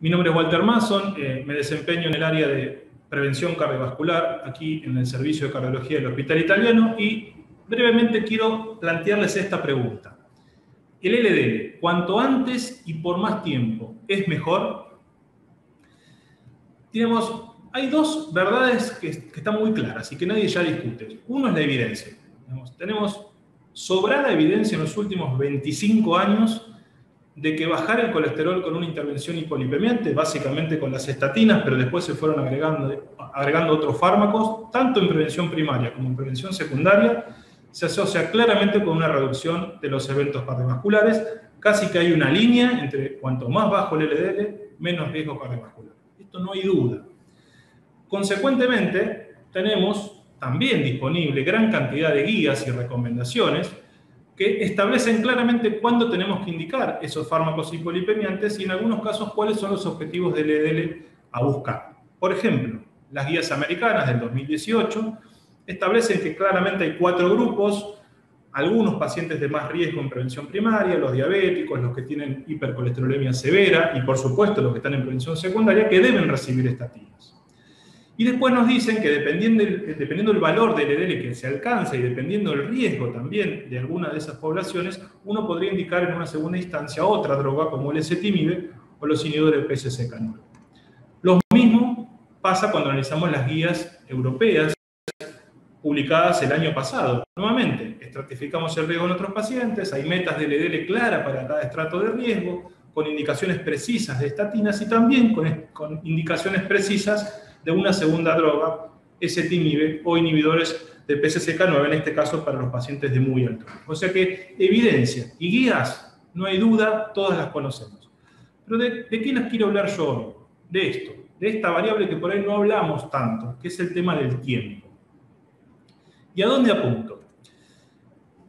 Mi nombre es Walter Mason, me desempeño en el área de prevención cardiovascular aquí en el Servicio de Cardiología del Hospital Italiano y brevemente quiero plantearles esta pregunta. ¿El LDL, cuanto antes y por más tiempo, es mejor? Hay dos verdades que están muy claras y que nadie ya discute. Uno es la evidencia. Tenemos sobrada evidencia en los últimos 25 años de que bajar el colesterol con una intervención hipolipemiante, básicamente con las estatinas, pero después se fueron agregando otros fármacos, tanto en prevención primaria como en prevención secundaria, se asocia claramente con una reducción de los eventos cardiovasculares. Casi que hay una línea entre cuanto más bajo el LDL, menos riesgo cardiovascular. Esto no hay duda. Consecuentemente, tenemos también disponible gran cantidad de guías y recomendaciones que establecen claramente cuándo tenemos que indicar esos fármacos hipolipemiantes y en algunos casos cuáles son los objetivos del LDL a buscar. Por ejemplo, las guías americanas del 2018 establecen que claramente hay 4 grupos, algunos pacientes de más riesgo en prevención primaria, los diabéticos, los que tienen hipercolesterolemia severa y por supuesto los que están en prevención secundaria que deben recibir estatinas. Y después nos dicen que dependiendo del valor del LDL que se alcanza y dependiendo del riesgo también de alguna de esas poblaciones, uno podría indicar en una segunda instancia otra droga como el ezetimibe o los inhibidores del PCSK9. Lo mismo pasa cuando analizamos las guías europeas publicadas el año pasado. Nuevamente, estratificamos el riesgo en otros pacientes, hay metas de LDL clara para cada estrato de riesgo, con indicaciones precisas de estatinas y también con indicaciones precisas de una segunda droga, ezetimibe o inhibidores de PCSK9, en este caso para los pacientes de muy alto riesgo. O sea que evidencia y guías, no hay duda, todas las conocemos. Pero ¿de qué les quiero hablar yo hoy? De esto, de esta variable que por ahí no hablamos tanto, que es el tema del tiempo. ¿Y a dónde apunto?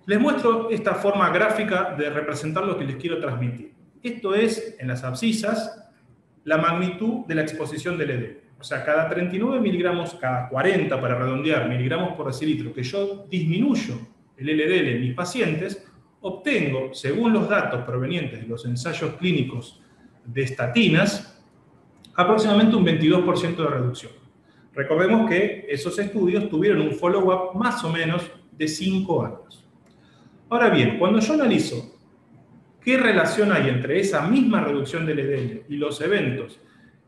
Les muestro esta forma gráfica de representar lo que les quiero transmitir. Esto es, en las abscisas, la magnitud de la exposición del LDL. O sea, cada 39 miligramos, cada 40 para redondear, miligramos por decilitro, que yo disminuyo el LDL en mis pacientes, obtengo, según los datos provenientes de los ensayos clínicos de estatinas, aproximadamente un 22% de reducción. Recordemos que esos estudios tuvieron un follow-up más o menos de 5 años. Ahora bien, cuando yo analizo qué relación hay entre esa misma reducción del LDL y los eventos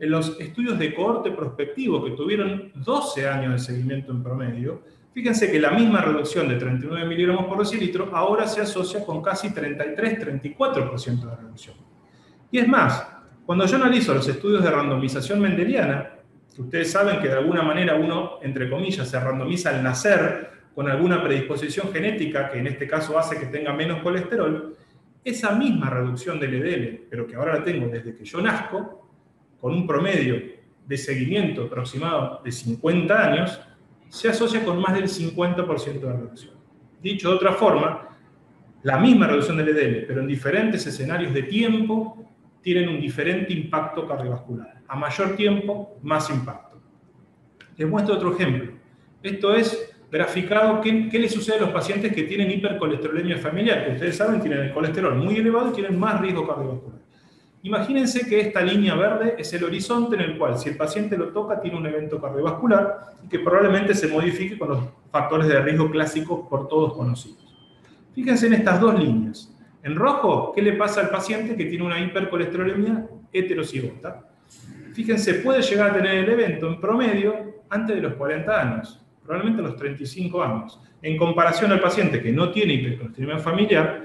en los estudios de cohorte prospectivo que tuvieron 12 años de seguimiento en promedio, fíjense que la misma reducción de 39 miligramos por decilitro ahora se asocia con casi 33-34% de reducción. Y es más, cuando yo analizo los estudios de randomización mendeliana, que ustedes saben que de alguna manera uno, entre comillas, se randomiza al nacer con alguna predisposición genética, que en este caso hace que tenga menos colesterol, esa misma reducción del LDL, pero que ahora la tengo desde que yo nazco, con un promedio de seguimiento aproximado de 50 años, se asocia con más del 50% de reducción. Dicho de otra forma, la misma reducción del LDL, pero en diferentes escenarios de tiempo, tienen un diferente impacto cardiovascular. A mayor tiempo, más impacto. Les muestro otro ejemplo. Esto es graficado qué le sucede a los pacientes que tienen hipercolesterolemia familiar, que ustedes saben tienen el colesterol muy elevado y tienen más riesgo cardiovascular. Imagínense que esta línea verde es el horizonte en el cual, si el paciente lo toca, tiene un evento cardiovascular y que probablemente se modifique con los factores de riesgo clásicos por todos conocidos. Fíjense en estas dos líneas. En rojo, ¿qué le pasa al paciente que tiene una hipercolesterolemia heterozigota? Fíjense, puede llegar a tener el evento en promedio antes de los 40 años, probablemente a los 35 años, en comparación al paciente que no tiene hipercolesterolemia familiar,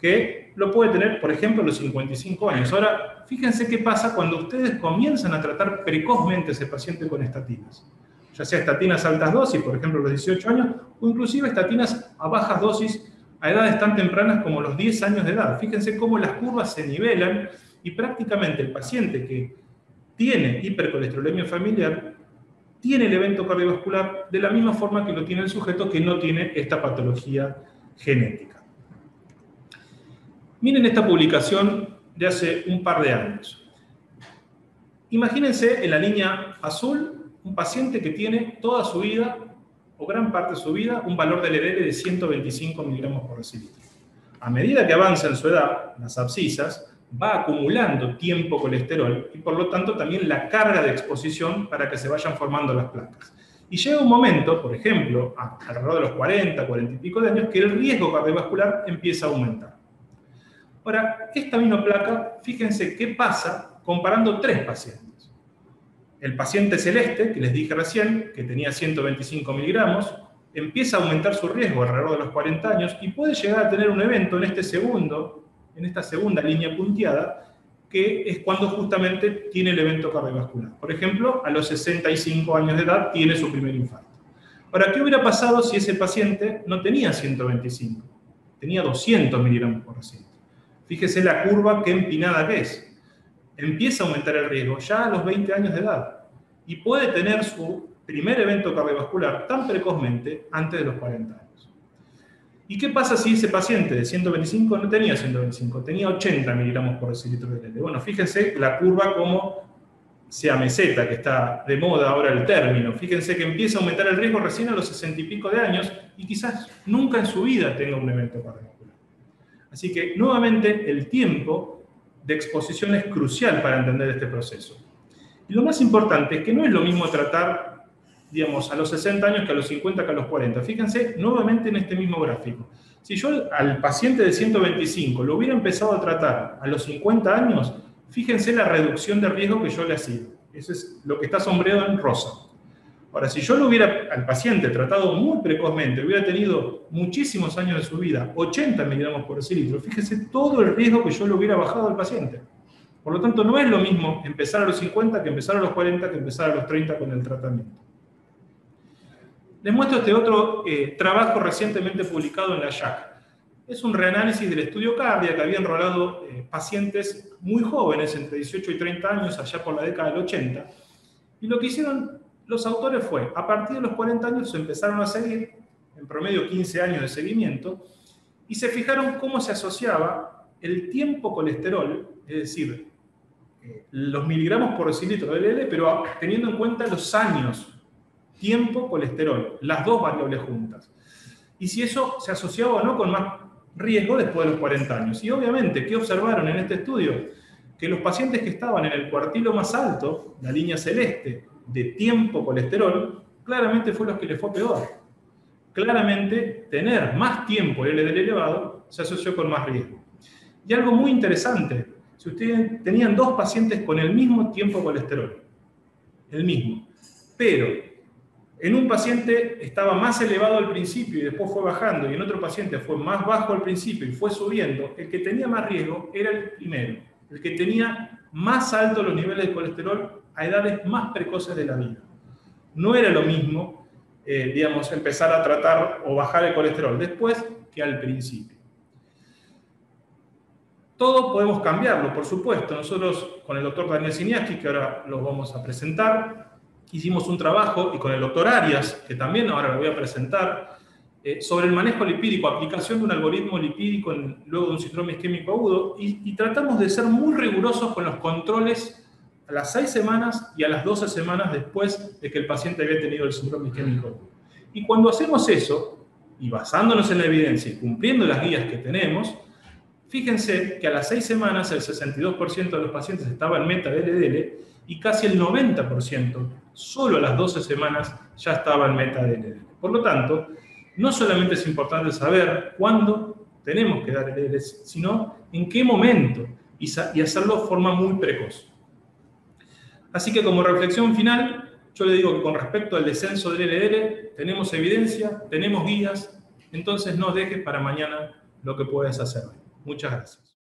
que lo puede tener, por ejemplo, a los 55 años. Ahora, fíjense qué pasa cuando ustedes comienzan a tratar precozmente a ese paciente con estatinas. Ya sea estatinas a altas dosis, por ejemplo, a los 18 años, o inclusive estatinas a bajas dosis a edades tan tempranas como los 10 años de edad. Fíjense cómo las curvas se nivelan y prácticamente el paciente que tiene hipercolesterolemia familiar tiene el evento cardiovascular de la misma forma que lo tiene el sujeto que no tiene esta patología genética. Miren esta publicación de hace un par de años. Imagínense en la línea azul un paciente que tiene toda su vida, o gran parte de su vida, un valor de LDL de 125 miligramos por decilitro. A medida que avanza en su edad, las abscisas, va acumulando tiempo colesterol y por lo tanto también la carga de exposición para que se vayan formando las placas. Y llega un momento, por ejemplo, alrededor de los 40, 40 y pico de años, que el riesgo cardiovascular empieza a aumentar. Ahora, esta misma placa, fíjense qué pasa comparando 3 pacientes. El paciente celeste, que les dije recién, que tenía 125 miligramos, empieza a aumentar su riesgo alrededor de los 40 años y puede llegar a tener un evento en esta segunda línea punteada, que es cuando justamente tiene el evento cardiovascular. Por ejemplo, a los 65 años de edad tiene su primer infarto. Ahora, ¿qué hubiera pasado si ese paciente no tenía 125? Tenía 200 miligramos por decilitro. Fíjese la curva, qué empinada que es. Empieza a aumentar el riesgo ya a los 20 años de edad y puede tener su primer evento cardiovascular tan precozmente antes de los 40 años. ¿Y qué pasa si ese paciente de 125 no tenía 125, tenía 80 miligramos por decilitro de LDL? Bueno, fíjense la curva como sea meseta, que está de moda ahora el término. Fíjense que empieza a aumentar el riesgo recién a los 60 y pico de años y quizás nunca en su vida tenga un evento cardiovascular. Así que, nuevamente, el tiempo de exposición es crucial para entender este proceso. Y lo más importante es que no es lo mismo tratar, digamos, a los 60 años que a los 50 que a los 40. Fíjense nuevamente en este mismo gráfico. Si yo al paciente de 125 lo hubiera empezado a tratar a los 50 años, fíjense la reducción de riesgo que yo le hacía. Eso es lo que está sombreado en rosa. Ahora, si yo lo hubiera al paciente tratado muy precozmente, hubiera tenido muchísimos años de su vida, 80 miligramos por decilitro, fíjense todo el riesgo que yo le hubiera bajado al paciente. Por lo tanto, no es lo mismo empezar a los 50 que empezar a los 40 que empezar a los 30 con el tratamiento. Les muestro este otro trabajo recientemente publicado en la JACC. Es un reanálisis del estudio Cardia que había enrolado pacientes muy jóvenes, entre 18 y 30 años, allá por la década del 80. Y lo que hicieron los autores fue, a partir de los 40 años se empezaron a seguir, en promedio 15 años de seguimiento, y se fijaron cómo se asociaba el tiempo colesterol, es decir, los miligramos por decilitro de LDL, pero teniendo en cuenta los años, tiempo, colesterol, las dos variables juntas. Y si eso se asociaba o no con más riesgo después de los 40 años. Y obviamente, ¿qué observaron en este estudio? Que los pacientes que estaban en el cuartilo más alto, la línea celeste, de tiempo colesterol, claramente fue los que les fue peor. Claramente, tener más tiempo el LDL elevado se asoció con más riesgo. Y algo muy interesante, si ustedes tenían 2 pacientes con el mismo tiempo colesterol, el mismo, pero en un paciente estaba más elevado al principio y después fue bajando, y en otro paciente fue más bajo al principio y fue subiendo, el que tenía más riesgo era el primero, el que tenía más altos los niveles de colesterol a edades más precoces de la vida. No era lo mismo, digamos, empezar a tratar o bajar el colesterol después que al principio. Todo podemos cambiarlo, por supuesto. Nosotros con el doctor Daniel Siniaski, que ahora lo vamos a presentar, hicimos un trabajo, y con el doctor Arias, que también ahora lo voy a presentar, sobre el manejo lipídico, aplicación de un algoritmo lipídico luego de un síndrome isquémico agudo, y tratamos de ser muy rigurosos con los controles a las 6 semanas y a las 12 semanas después de que el paciente había tenido el síndrome isquémico agudo. Y cuando hacemos eso, y basándonos en la evidencia y cumpliendo las guías que tenemos, fíjense que a las 6 semanas el 62% de los pacientes estaba en meta de LDL y casi el 90%, solo a las 12 semanas, ya estaba en meta de LDL. Por lo tanto, no solamente es importante saber cuándo tenemos que dar LDL, sino en qué momento, y hacerlo de forma muy precoz. Así que como reflexión final, yo le digo que con respecto al descenso del LDL, tenemos evidencia, tenemos guías, entonces no dejes para mañana lo que puedes hacer hoy. Muchas gracias.